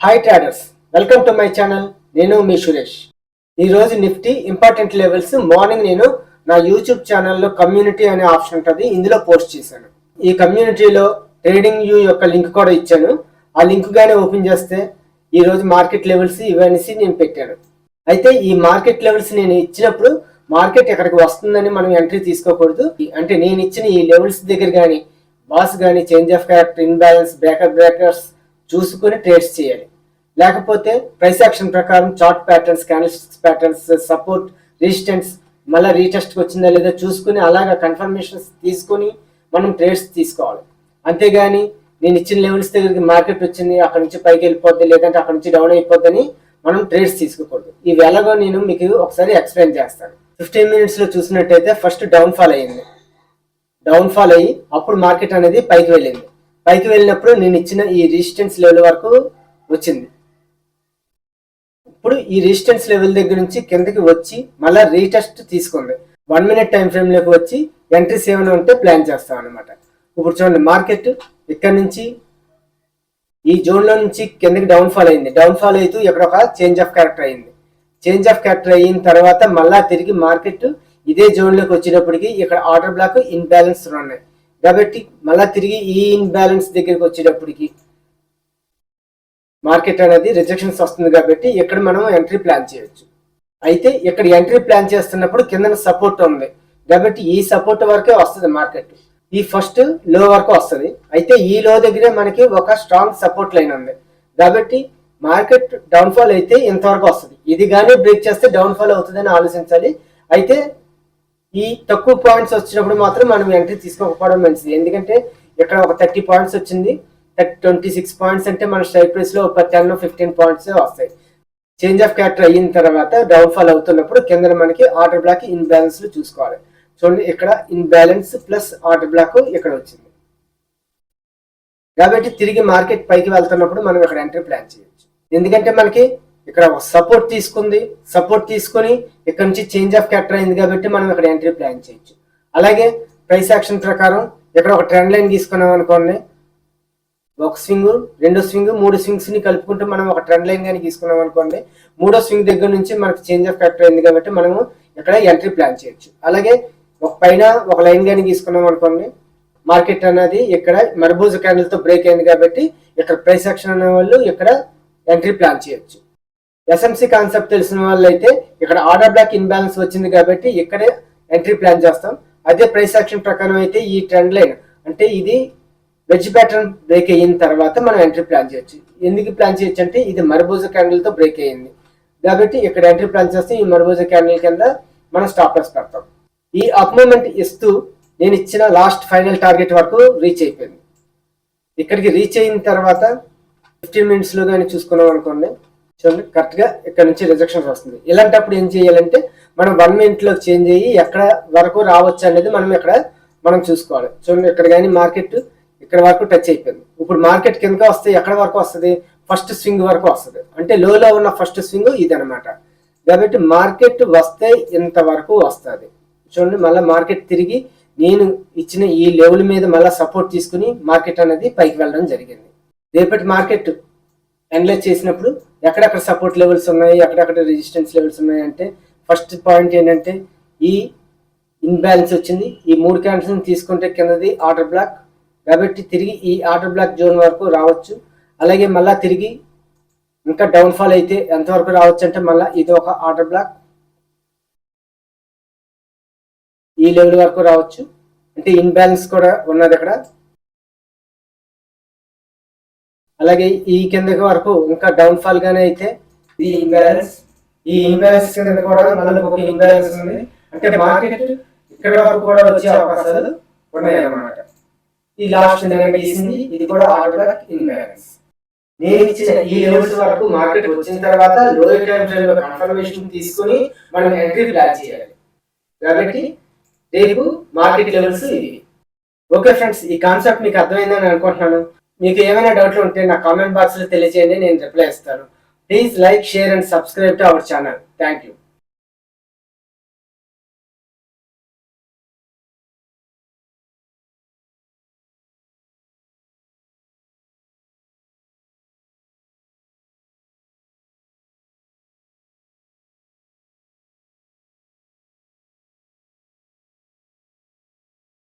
Hi traders, welcome to my channel. నేను మీ సురేష్. ఈరోజు Nifty important levels morning నేను నా యూట్యూబ్ ఛానల్లో కమ్యూనిటీ అనే ఆప్షన్ ఉంటుంది, ఇందులో పోస్ట్ చేశాను. ఈ కమ్యూనిటీలో ట్రేడింగ్ వ్యూ యొక్క లింక్ కూడా ఇచ్చాను. ఆ లింక్ గానే ఓపెన్ చేస్తే ఈరోజు మార్కెట్ లెవెల్స్ ఇవన్నీ నేను పెట్టాను. అయితే ఈ మార్కెట్ లెవెల్స్ నేను ఇచ్చినప్పుడు మార్కెట్ ఎక్కడికి వస్తుందని మనం ఎంట్రీ తీసుకోకూడదు. అంటే నేను ఇచ్చిన ఈ లెవెల్స్ దగ్గర కానీ బాస్ కానీ change of character, imbalance, breakers చూసుకుని ట్రేడ్స్ చేయాలి. లేకపోతే ప్రైస్ యాక్షన్ ప్రకారం chart patterns, candlesticks patterns, support, resistance మళ్ళీ రీటెస్ట్కి వచ్చిందా లేదా చూసుకుని అలాగా కన్ఫర్మేషన్స్ తీసుకుని మనం ట్రేడ్స్ తీసుకోవాలి. అంతేగాని నేను ఇచ్చిన లెవెల్స్ దగ్గరికి మార్కెట్ వచ్చింది అక్కడ నుంచి పైకి వెళ్ళిపోద్ది లేదంటే అక్కడ నుంచి డౌన్ అయిపోద్దని మనం ట్రేడ్స్ తీసుకోకూడదు. ఇవి ఎలాగో నేను మీకు ఒకసారి ఎక్స్ప్లెయిన్ చేస్తాను. 15 minutes లో చూసినట్టయితే ఫస్ట్ డౌన్ఫాల్ అయ్యింది. డౌన్ఫాల్ అయ్యి అప్పుడు మార్కెట్ అనేది పైకి వెళ్ళింది. పైకి వెళ్ళినప్పుడు నేను ఇచ్చిన ఈ రెసిస్టెన్స్ లెవెల్ వరకు వచ్చింది. ఇప్పుడు ఈ రెసిస్టెన్స్ లెవెల్ దగ్గర నుంచి కిందకి వచ్చి మళ్ళీ రీటెస్ట్ తీసుకుంది. 1 minute టైం ఫ్రేమ్లోకి వచ్చి ఎంట్రీస్ ఏమైనా ఉంటే ప్లాన్ చేస్తాం అనమాట. ఇప్పుడు చూడండి, మార్కెట్ ఇక్కడ నుంచి ఈ జోన్లో నుంచి కిందకి డౌన్ఫాల్ అయింది. డౌన్ఫాల్ అవుతూ ఇక్కడ ఒక చేంజ్ ఆఫ్ క్యారెక్టర్ అయింది. చేంజ్ ఆఫ్ క్యారెక్టర్ అయిన తర్వాత మళ్ళా తిరిగి మార్కెట్ ఇదే జోన్లోకి వచ్చేటప్పటికి ఇక్కడ ఆర్డర్ బ్లాక్ ఇన్బ్యాలెన్స్ ఉన్నాయి కాబట్టి మళ్ళీ తిరిగి ఈ ఇన్బ్యాలెన్స్ దగ్గరికి వచ్చేటప్పటికి మార్కెట్ అనేది రిజెక్షన్స్ వస్తుంది కాబట్టి ఇక్కడ మనం ఎంట్రీ ప్లాన్ చేయొచ్చు. అయితే ఇక్కడ ఎంట్రీ ప్లాన్ చేస్తున్నప్పుడు కింద సపోర్ట్ ఉంది కాబట్టి ఈ సపోర్ట్ వరకే వస్తుంది మార్కెట్. ఈ ఫస్ట్ లో వరకు వస్తుంది. అయితే ఈ లో దగ్గరే మనకి ఒక స్ట్రాంగ్ సపోర్ట్ లైన్ ఉంది కాబట్టి మార్కెట్ డౌన్ఫాల్ అయితే ఇంతవరకు వస్తుంది. ఇది కానీ బ్రేక్ చేస్తే డౌన్ఫాల్ అవుతుందని ఆలోచించాలి. అయితే ఈ తక్కువ పాయింట్స్ వచ్చినప్పుడు మాత్రం మనం ఎంట్రీ తీసుకోకపోవడం మంచిది. ఎందుకంటే ఇక్కడ ఒక 30 points వచ్చింది, 26 points అంటే మన స్ట్రైక్ ప్రైస్ లో ఒక 10-15 points వస్తాయి. చేంజ్ ఆఫ్ క్యారెక్టర్ అయిన తర్వాత డౌన్ఫాల్ అవుతున్నప్పుడు కింద మనకి ఆర్డర్ బ్లాక్ ఇన్బ్యాలెన్స్ చూసుకోవాలి. చూడండి, ఇక్కడ ఇన్బ్యాలెన్స్ ప్లస్ ఆర్డర్ బ్లాక్ ఇక్కడ వచ్చింది కాబట్టి తిరిగి మార్కెట్ పైకి వెళ్తున్నప్పుడు మనం ఇక్కడ ఎంట్రీ ప్లాన్ చేయొచ్చు. ఎందుకంటే మనకి ఇక్కడ సపోర్ట్ తీసుకుంది, సపోర్ట్ తీసుకొని ఇక్కడ నుంచి చేంజ్ ఆఫ్ క్యారెక్టర్ అయింది కాబట్టి మనం ఇక్కడ ఎంట్రీ ప్లాన్ చేయొచ్చు. అలాగే ప్రైస్ యాక్షన్ ప్రకారం ఇక్కడ ఒక ట్రెండ్ లైన్ తీసుకున్నాం అనుకోండి, ఒక స్వింగ్, 2 స్వింగ్, 3 స్వింగ్స్ ని కలుపుకుంటూ మనం ఒక ట్రెండ్ లైన్ కానీ తీసుకున్నాం అనుకోండి, 3వ స్వింగ్ దగ్గర నుంచి మనకి చేంజ్ ఆఫ్ క్యారెక్టర్ అయింది కాబట్టి మనము ఇక్కడ ఎంట్రీ ప్లాన్ చేయొచ్చు. అలాగే ఒక పైన ఒక లైన్ కానీ తీసుకున్నాం అనుకోండి, మార్కెట్ అనేది ఇక్కడ మర్బూజా క్యాండిల్ తో బ్రేక్ అయింది కాబట్టి ఇక్కడ ప్రైస్ యాక్షన్ అనే వాళ్ళు ఇక్కడ ఎంట్రీ ప్లాన్ చేయొచ్చు. ఎస్ఎంసి కాన్సెప్ట్ తెలిసిన వాళ్ళు అయితే ఇక్కడ ఆర్డర్ బ్లాక్ ఇన్బ్యాలెన్స్ వచ్చింది కాబట్టి ఇక్కడే ఎంట్రీ ప్లాన్ చేస్తాం. అదే ప్రైస్ యాక్షన్ ప్రకారం అయితే ఈ ట్రెండ్ లైన్ అంటే ఇది వెజ్ ప్యాటర్న్ బ్రేక్ అయిన తర్వాత మనం ఎంట్రీ ప్లాన్ చేయొచ్చు. ఎందుకు ప్లాన్ చేయొచ్చు అంటే ఇది మర్బూజా క్యాండిల్ తో బ్రేక్ అయ్యింది కాబట్టి ఇక్కడ ఎంట్రీ ప్లాన్ చేస్తే ఈ మర్బూజా క్యాండిల్ కింద మనం స్టాప్ లాస్ పెడతాం. ఈ అప్ మూమెంట్ ఇస్తూ నేను ఇచ్చిన లాస్ట్ ఫైనల్ టార్గెట్ వరకు రీచ్ అయిపోయింది. ఇక్కడికి రీచ్ అయిన తర్వాత 15 minutes లో కానీ చూసుకున్నాం అనుకోండి, చూడండి కరెక్ట్ గా ఇక్కడ నుంచి రిజెక్షన్స్ వస్తుంది. ఇలాంటప్పుడు ఏం చేయాలంటే మనం 1 minute లో చేంజ్ అయ్యి ఎక్కడ వరకు రావచ్చు అనేది మనం చూసుకోవాలి. చూడండి, ఇక్కడ కానీ మార్కెట్ ఇక్కడ వరకు టచ్ అయిపోయింది. ఇప్పుడు మార్కెట్ కింద వస్తే ఎక్కడ వరకు వస్తుంది, ఫస్ట్ స్వింగ్ వరకు వస్తుంది. అంటే లోలో ఉన్న ఫస్ట్ స్వింగ్ ఇది అనమాట. కాబట్టి మార్కెట్ వస్తే ఇంత వరకు వస్తుంది. చూడండి, మళ్ళీ మార్కెట్ తిరిగి నేను ఇచ్చిన ఈ లెవెల్ మీద మళ్ళీ సపోర్ట్ తీసుకుని మార్కెట్ అనేది పైకి వెళ్ళడం జరిగింది. రేపటి మార్కెట్ అనలైజ్ చేసినప్పుడు ఎక్కడెక్కడ సపోర్ట్ లెవెల్స్ ఉన్నాయి, ఎక్కడెక్కడ రెసిస్టెన్స్ లెవెల్స్ ఉన్నాయి అంటే ఫస్ట్ పాయింట్ ఏంటంటే ఈ ఇన్బ్యాలెన్స్ వచ్చింది. ఈ 3 క్యాండిల్స్ తీసుకుంటే కిందది ఆర్డర్ బ్లాక్ కాబట్టి తిరిగి ఈ ఆర్డర్ బ్లాక్ జోన్ వరకు రావచ్చు. అలాగే మళ్ళీ తిరిగి ఇంకా డౌన్ఫాల్ అయితే ఎంతవరకు రావచ్చు అంటే మళ్ళీ ఇది ఒక ఆర్డర్ బ్లాక్ ఈ లెవెల్ వరకు రావచ్చు. అంటే ఇన్బ్యాలెన్స్ కూడా ఉన్నది అక్కడ. అలాగే ఈ కిందకి వరకు ఇంకా డౌన్ఫాల్ గానే అయితే ఈ ఇన్బ్యాలెన్స్ కింద కూడా మళ్ళీ ఒక ఇన్బ్యాలెన్స్ ఉంది. అంటే మార్కెట్ ఇక్కడ వరకు కూడా వచ్చే అవకాశాలు ఉన్నాయి అన్నమాట. ఈ లాస్ట్ గీసింది ఇది కూడా ఆర్డర్ బ్లాక్ ఇన్బ్యాలెన్స్. నేను ఇచ్చిన ఈ లెవెల్స్ వరకు మార్కెట్ వచ్చిన తర్వాత లోయర్ టైం ఫ్రేమ్ లో కన్ఫర్మేషన్ తీసుకొని మనం ఎంట్రీ ప్లాన్ చేయాలి. కాబట్టి రేపు మార్కెట్ లెవెల్స్ ఇవి. ఓకే ఫ్రెండ్స్, ఈ కాన్సెప్ట్ మీకు అర్థమైందని అనుకుంటున్నాను. మీకు ఏమైనా డౌట్లు ఉంటే నా కామెంట్ బాక్స్ లో తెలియజేయండి, నేను రిప్లై ఇస్తాను. Please like, share and subscribe to our channel. Thank you.